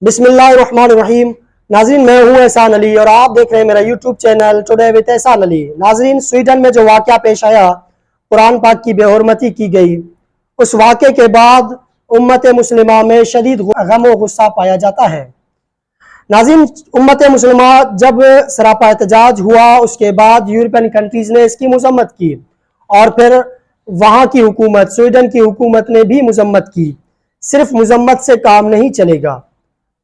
بسم اللہ الرحمن الرحیم۔ ناظرین، میں ہوں احسان علی اور آپ دیکھ رہے ہیں میرا یوٹیوب چینل ٹوڈے وتھ احسان علی۔ ناظرین، سویڈن میں جو واقعہ پیش آیا، قرآن پاک کی بے حرمتی کی گئی، اس واقعے کے بعد امت مسلمہ میں شدید غم و غصہ پایا جاتا ہے۔ ناظرین، امت مسلمہ جب سراپا احتجاج ہوا، اس کے بعد یورپین کنٹریز نے اس کی مذمت کی اور پھر وہاں کی حکومت، سویڈن کی حکومت نے بھی مذمت کی۔ صرف مذمت سے کام نہیں چلے گا،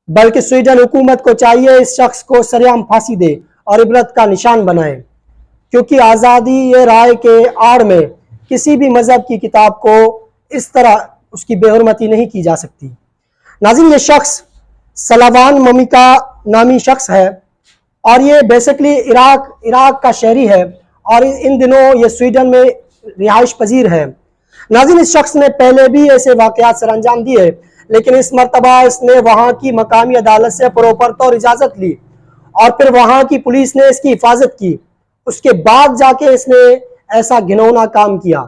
بلکہ سویڈن حکومت کو چاہیے اس شخص کو سرعام پھانسی دے اور عبرت کا نشان بنائے، کیونکہ آزادی یہ رائے کے آڑ میں کسی بھی مذہب کی کتاب کو اس طرح اس کی بے حرمتی نہیں کی جا سکتی۔ ناظرین، یہ شخص سلاوان ممیکا نامی شخص ہے اور یہ بیسکلی عراق کا شہری ہے اور ان دنوں یہ سویڈن میں رہائش پذیر ہے۔ ناظرین، اس شخص نے پہلے بھی ایسے واقعات سر انجام دیے، لیکن اس مرتبہ اس نے وہاں کی مقامی عدالت سے پروپر طور اجازت لی اور پھر وہاں کی پولیس نے اس کی حفاظت کی۔ اس کے بعد جا کے اس نے ایسا گھنونا کام کیا۔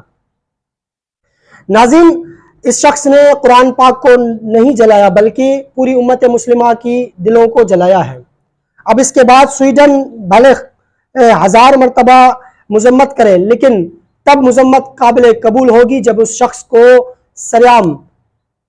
ناظرین، اس شخص نے قرآن پاک کو نہیں جلایا بلکہ پوری امت مسلمہ کی دلوں کو جلایا ہے۔ اب اس کے بعد سویڈن بھلے ہزار مرتبہ مذمت کرے، لیکن تب مذمت قابل قبول ہوگی جب اس شخص کو سرعام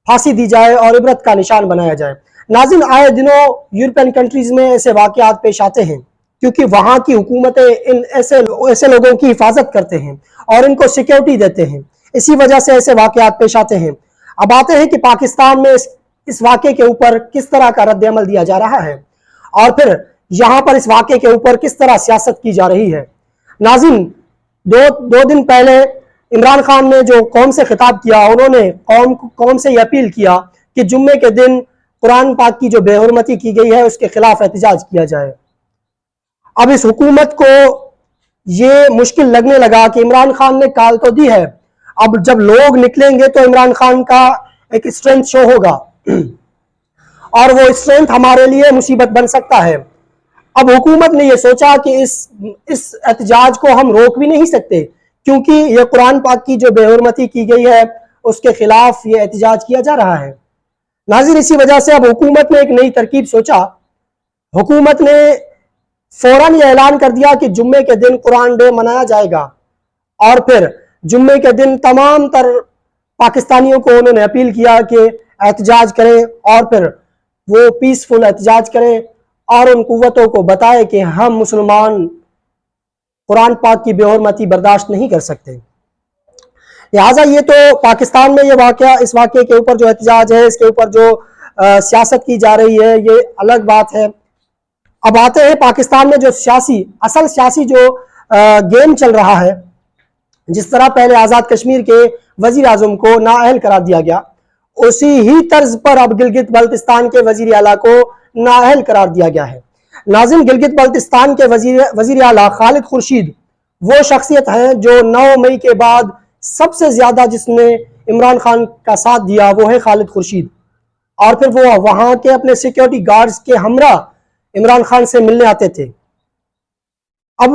پھانسی دی جائے اور عبرت کا نشان بنایا جائے۔ ناظرین، آئے دنوں یورپین کنٹریز میں ایسے واقعات پیش آتے ہیں کیونکہ وہاں کی حکومتیں ایسے لوگوں کی حفاظت کرتے ہیں اور ان کو سیکیورٹی دیتے ہیں، اسی وجہ سے ایسے واقعات پیش آتے ہیں۔ اب آتے ہیں کہ پاکستان میں اس واقعے کے اوپر کس طرح کا رد عمل دیا جا رہا ہے اور پھر یہاں پر اس واقعے کے اوپر کس طرح سیاست کی جا رہی ہے۔ ناظرین، دو دن پہلے عمران خان نے جو قوم سے خطاب کیا، انہوں نے قوم سے یہ اپیل کیا کہ جمعے کے دن قرآن پاک کی جو بے حرمتی کی گئی ہے اس کے خلاف احتجاج کیا جائے۔ اب اس حکومت کو یہ مشکل لگنے لگا کہ عمران خان نے کال تو دی ہے، اب جب لوگ نکلیں گے تو عمران خان کا ایک اسٹرینتھ شو ہوگا اور وہ اسٹرینتھ ہمارے لیے مصیبت بن سکتا ہے۔ اب حکومت نے یہ سوچا کہ اس احتجاج کو ہم روک بھی نہیں سکتے کیونکہ یہ قرآن پاک کی جو بے حرمتی کی گئی ہے اس کے خلاف یہ احتجاج کیا جا رہا ہے۔ ناظرین، اسی وجہ سے اب حکومت نے ایک نئی ترکیب سوچا۔ حکومت نے فوراً یہ اعلان کر دیا کہ جمعے کے دن قرآن ڈے منایا جائے گا اور پھر جمعے کے دن تمام تر پاکستانیوں کو انہوں نے اپیل کیا کہ احتجاج کریں اور پھر وہ پیسفل احتجاج کریں اور ان قوتوں کو بتائے کہ ہم مسلمان قرآن پاک کی بے حرمتی برداشت نہیں کر سکتے۔ لہٰذا یہ تو پاکستان میں اس واقعے کے اوپر جو احتجاج ہے، اس کے اوپر جو سیاست کی جا رہی ہے، یہ الگ بات ہے۔ اب آتے ہیں پاکستان میں جو اصل سیاسی جو گیم چل رہا ہے، جس طرح پہلے آزاد کشمیر کے وزیر اعظم کو نااہل قرار دیا گیا، اسی ہی طرز پر اب گلگت بلتستان کے وزیر اعلیٰ کو نااہل قرار دیا گیا ہے۔ ناظرین، گلگت بلتستان کے وزیر اعلیٰ خالد خورشید وہ شخصیت ہیں جو 9 مئی کے بعد سب سے زیادہ جس نے عمران خان کا ساتھ دیا وہ ہے خالد خورشید، اور پھر وہ وہاں کے اپنے سیکیورٹی گارڈز کے ہمراہ عمران خان سے ملنے آتے تھے۔ اب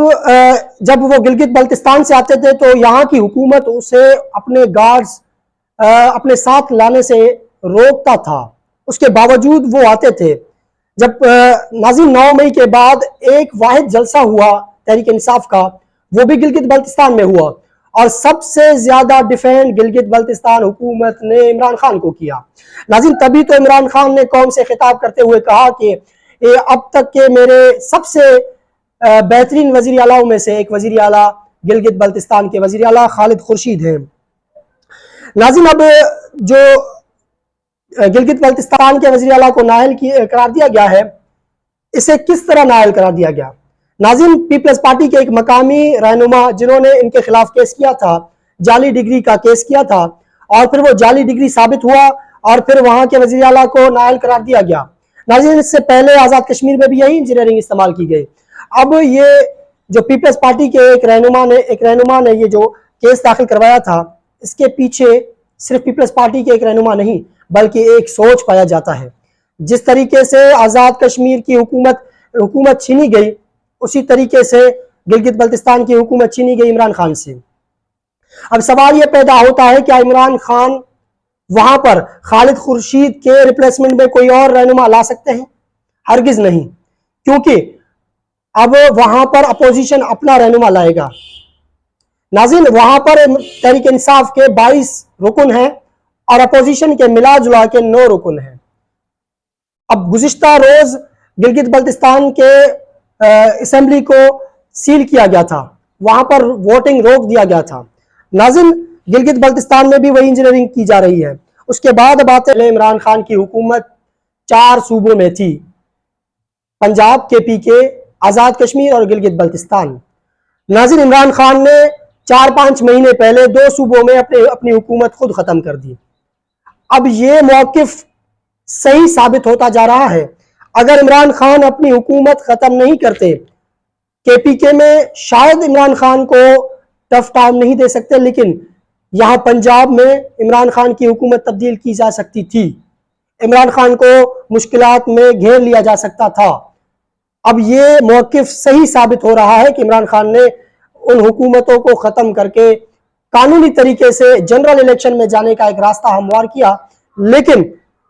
جب وہ گلگت بلتستان سے آتے تھے تو یہاں کی حکومت اسے اپنے گارڈز اپنے ساتھ لانے سے روکتا تھا، اس کے باوجود وہ آتے تھے۔ جب ناظرین 9 مئی کے بعد ایک واحد جلسہ ہوا تحریک انصاف کا، وہ بھی گلگت بلتستان میں ہوا اور سب سے زیادہ ڈیفینڈ گلگت بلتستان حکومت نے عمران خان کو کیا۔ ناظرین، تبھی تو عمران خان نے قوم سے خطاب کرتے ہوئے کہا کہ اب تک کے میرے سب سے بہترین وزیر اعلیٰ میں سے ایک وزیر اعلیٰ گلگت بلتستان کے وزیر اعلیٰ خالد خورشید ہیں۔ ناظرین، اب جو گلگت بلتستان کے وزیر اعلیٰ کو نااہل قرار دیا گیا ہے، اسے کس طرح نااہل قرار دیا گیا؟ ناظرین، پیپلز پارٹی کے ایک مقامی رہنما جنہوں نے ان کے خلاف کیس کیا تھا، جعلی ڈگری کا کیس کیا تھا اور پھر وہ جعلی ڈگری ثابت ہوا اور پھر وہاں کے وزیر اعلیٰ کو نااہل قرار دیا گیا۔ ناظرین، اس سے پہلے آزاد کشمیر میں بھی یہی انجینئرنگ استعمال کی گئی۔ اب یہ جو پیپلز پارٹی کے ایک رہنما نے یہ جو کیس داخل کروایا تھا، اس کے پیچھے صرف پیپلز پارٹی کے ایک رہنما نہیں بلکہ ایک سوچ پایا جاتا ہے۔ جس طریقے سے آزاد کشمیر کی حکومت چھینی گئی، اسی طریقے سے گلگت بلتستان کی حکومت چھینی گئی عمران خان سے۔ اب سوال یہ پیدا ہوتا ہے کہ عمران خان وہاں پر خالد خورشید کے ریپلیسمنٹ میں کوئی اور رہنما لا سکتے ہیں؟ ہرگز نہیں، کیونکہ اب وہاں پر اپوزیشن اپنا رہنما لائے گا۔ ناظرین، وہاں پر تحریک انصاف کے 22 رکن ہیں اور اپوزیشن کے ملا جلا کے 9 رکن ہیں۔ اب گزشتہ روز گلگت بلتستان کے اسمبلی کو سیل کیا گیا تھا، وہاں پر ووٹنگ روک دیا گیا تھا۔ ناظرین، گلگت بلتستان میں بھی وہی انجینئرنگ کی جا رہی ہے۔ اس کے بعد بات ہے عمران خان کی حکومت 4 صوبوں میں تھی، پنجاب، KPK، آزاد کشمیر اور گلگت بلتستان۔ ناظرین، عمران خان نے 4-5 مہینے پہلے 2 صوبوں میں اپنی حکومت خود ختم کر دی۔ اب یہ موقف صحیح ثابت ہوتا جا رہا ہے۔ اگر عمران خان اپنی حکومت ختم نہیں کرتے، KPK میں شاید عمران خان کو ٹف ٹائم نہیں دے سکتے، لیکن یہاں پنجاب میں عمران خان کی حکومت تبدیل کی جا سکتی تھی، عمران خان کو مشکلات میں گھیر لیا جا سکتا تھا۔ اب یہ موقف صحیح ثابت ہو رہا ہے کہ عمران خان نے ان حکومتوں کو ختم کر کے قانونی طریقے سے جنرل الیکشن میں جانے کا ایک راستہ ہموار کیا۔ لیکن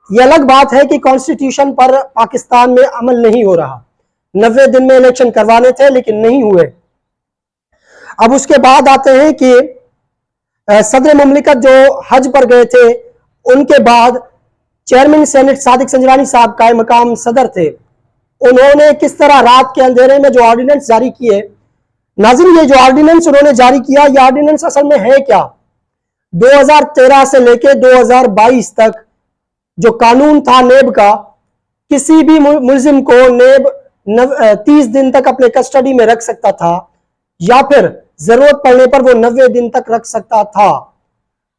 یہ الگ بات ہے کہ کانسٹیٹیوشن پر پاکستان میں عمل نہیں ہو رہا۔ 90 دن میں الیکشن کروانے تھے لیکن نہیں ہوئے۔ اب اس کے بعد آتے ہیں کہ صدر مملکت جو حج پر گئے تھے، ان کے بعد چیئرمین سینٹ صادق سنجرانی صاحب قائم مقام صدر تھے، انہوں نے کس طرح رات کے اندھیرے میں جو آرڈیننس جاری کیے۔ ناظرین، یہ جو آرڈیننس انہوں نے جاری کیا، یہ آرڈیننس اصل میں ہے کیا؟ 2013 سے لے کے 2022 تک جو قانون تھا نیب کا، کسی بھی ملزم کو نیب 30 دن تک اپنے کسٹڈی میں رکھ سکتا تھا، یا پھر ضرورت پڑنے پر وہ 90 دن تک رکھ سکتا تھا۔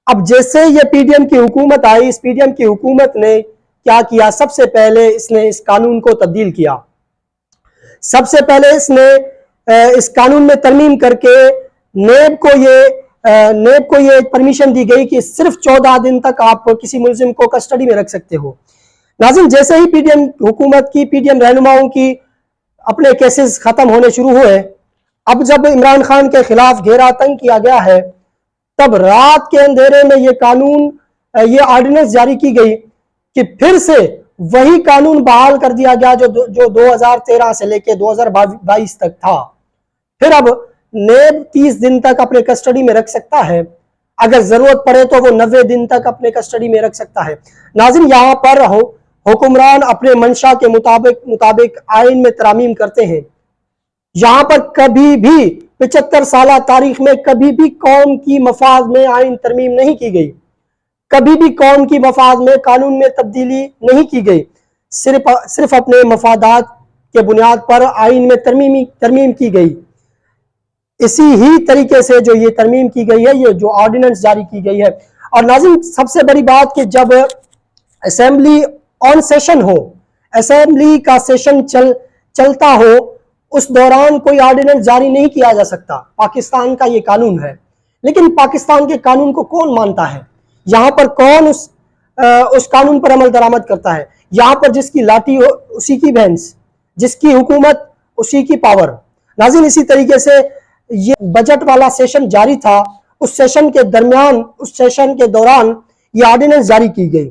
اب جیسے یہ PDM کی حکومت آئی، اس PDM کی حکومت نے کیا کیا؟ سب سے پہلے اس نے اس قانون کو تبدیل کیا۔ سب سے پہلے اس نے اس قانون میں ترمیم کر کے نیب کو یہ پرمیشن دی گئی کہ صرف 14 دن تک آپ کسی ملزم کو کسٹڈی میں رکھ سکتے ہو۔ ناظرین، جیسے ہی PDM حکومت کی، PDM رہنماؤں کی اپنے کیسز ختم ہونے شروع ہوئے، اب جب عمران خان کے خلاف گھیرا تنگ کیا گیا ہے، تب رات کے اندھیرے میں یہ آرڈیننس جاری کی گئی کہ پھر سے وہی قانون بحال کر دیا گیا جو 2013 سے لے کے 2022 تک تھا۔ پھر اب نیب 30 دن تک اپنے کسٹڈی میں رکھ سکتا ہے، اگر ضرورت پڑے تو وہ 90 دن تک اپنے کسٹڈی میں رکھ سکتا ہے۔ ناظرین، یہاں پر حکمران اپنے منشا کے مطابق آئین میں ترامیم کرتے ہیں۔ یہاں پر کبھی بھی 75 سالہ تاریخ میں کبھی بھی قوم کی مفاد میں آئین ترمیم نہیں کی گئی، کبھی بھی قوم کی مفاد میں قانون میں تبدیلی نہیں کی گئی، صرف اپنے مفادات کے بنیاد پر آئین میں ترمیم کی گئی۔ اسی ہی طریقے سے جو یہ ترمیم کی گئی ہے، یہ جو آرڈیننس جاری کی گئی ہے۔ اور ناظرین، سب سے بڑی بات کہ جب اسمبلی آن سیشن ہو، اسمبلی کا سیشن چلتا ہو، اس دوران کوئی آرڈیننس جاری نہیں کیا جا سکتا۔ پاکستان کا یہ قانون ہے، لیکن پاکستان کے قانون کو کون مانتا ہے؟ یہاں پر کون اس قانون پر عمل درآمد کرتا ہے؟ یہاں پر جس کی لاٹھی ہو اسی کی بھینس، جس کی حکومت اسی کی پاور۔ ناظرین، اسی طریقے سے یہ بجٹ والا سیشن جاری تھا، اس سیشن کے دوران یہ آرڈیننس جاری کی گئی،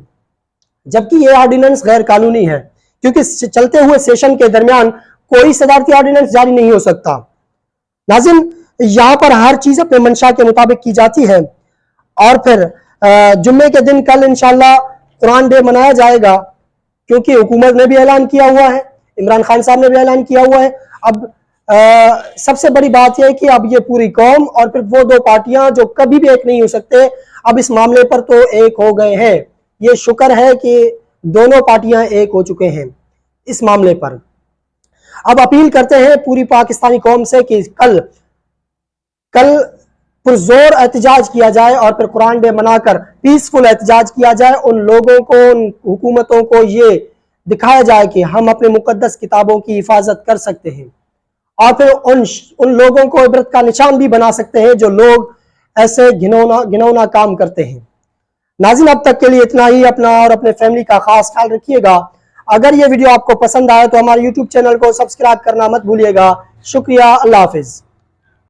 جبکہ یہ آرڈیننس غیر قانونی ہے، کیونکہ چلتے ہوئے سیشن کے درمیان کوئی صدارتی آرڈیننس جاری نہیں ہو سکتا۔ ناظرین، یہاں پر ہر چیز اپنے منشا کے مطابق کی جاتی ہے۔ اور پھر جمعے کے دن کل انشاءاللہ قرآن ڈے منایا جائے گا، کیونکہ حکومت نے بھی اعلان کیا ہوا ہے، عمران خان صاحب نے بھی اعلان کیا ہوا ہے۔ اب سب سے بڑی بات یہ ہے کہ اب یہ پوری قوم اور پھر وہ 2 پارٹیاں جو کبھی بھی ایک نہیں ہو سکتے، اب اس معاملے پر تو ایک ہو گئے ہیں۔ یہ شکر ہے کہ دونوں پارٹیاں ایک ہو چکے ہیں اس معاملے پر۔ اب اپیل کرتے ہیں پوری پاکستانی قوم سے کہ کل پرزور احتجاج کیا جائے اور پھر قرآن ڈے منا کر پیسفل احتجاج کیا جائے۔ ان لوگوں کو، ان حکومتوں کو یہ دکھایا جائے کہ ہم اپنے مقدس کتابوں کی حفاظت کر سکتے ہیں، اور پھر ان لوگوں کو عبرت کا نشان بھی بنا سکتے ہیں جو لوگ ایسے گھنونا کام کرتے ہیں۔ ناظرین، اب تک کے لیے اتنا ہی۔ اپنا اور اپنے فیملی کا خاص خیال رکھیے گا۔ اگر یہ ویڈیو آپ کو پسند آئے تو ہمارے YouTube چینل کو سبسکرائب کرنا مت بھولیے گا۔ شکریہ، اللہ حافظ۔